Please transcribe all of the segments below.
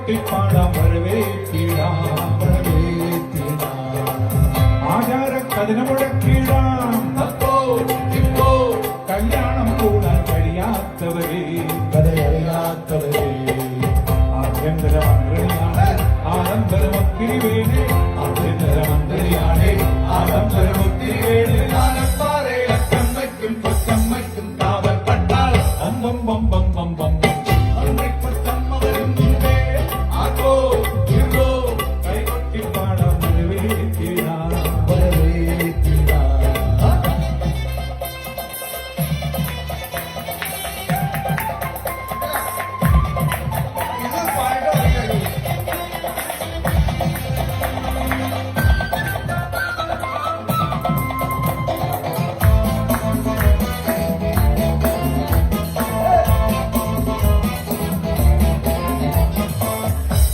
കൈകൊട്ടിപ്പാടാം വരവേറ്റിടാം ആചാര കതിന മുഴക്കിടാം കല്യാണം കൂടാൻ കഴിയാത്തവരെ ആഭ്യന്തര മന്ത്രിയാണ് ആഡംബരമൊത്തിരി വേണേ ആഭ്യന്തര മന്ത്രിയാണ് ആഡംബരമൊത്തിരി വേണേ കൊച്ചമ്മയ്ക്കും കാവൽപ്പെട്ടാൽ ബം ബം ബം ബം ബം കൈകൊട്ടിപ്പാടാം വരവേറ്റിടാം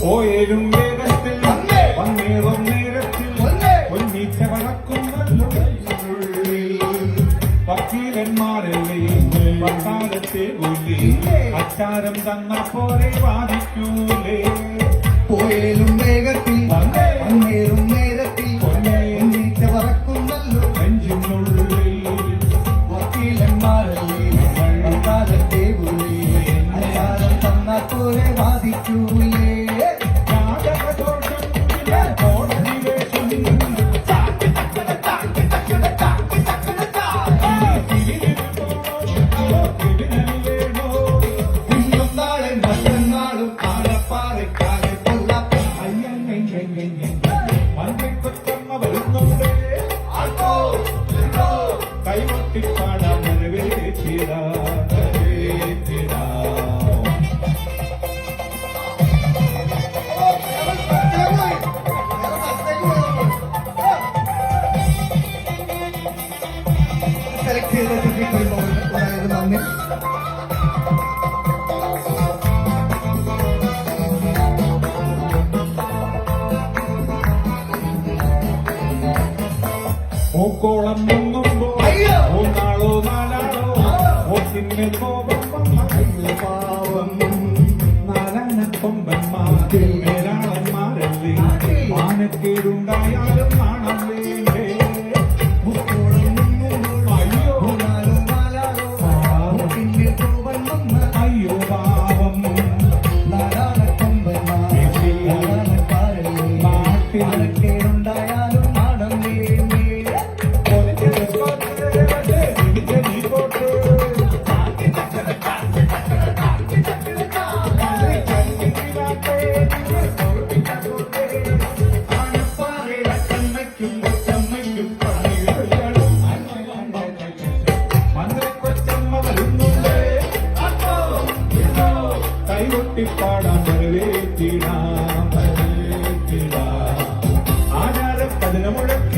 ഓയേലും വേഗത്തിൽ വന്നേറും നേരത്തിൽ ഒന്നിച്ച വളക്കുന്നല്ലുള്ളിൽ വക്കീലന്മാരല്ലേ വക്കാലത്തെ ഉള്ളി അച്ചാരം തന്ന പോലെ വാദിക്കൂലേ പോയേലും വേഗത്തിൽ വന്നേറും നേരത്തിൽ ഒന്നിച്ച വളക്കുന്നല്ലോ നെഞ്ചിനുള്ളിൽ വക്കീലന്മാരല്ലേ വക്കാലത്തെ ഉള്ളി അച്ചാരം തന്ന പോലെ വാദിക്കൂലേ കൈകൊട്ടിപ്പാടാം വരവേറ്റിടാം സെലക്ട് ചെയ്ത നന്ദി. പൂക്കോളം മുങ്ങുമ്പോ മൂന്നാളോ നാലാളോ ഓസിന്റെ കോപം പാവം നാരായണ കൊമ്പന്മാർ മേരാളന്മാരല്ലേ മാനക്കേടുണ്ടായാലും നാണം വേണ്ടേ അയ്യോ പാവം നാരായണ കൊമ്പന്മാർ നാട്ടിലുണ്ടായാലും നാണം വേണ്ടേ കൈകൊട്ടിപ്പാടാം വരവേറ്റിടാം ആചാര കതിന മുഴക്ക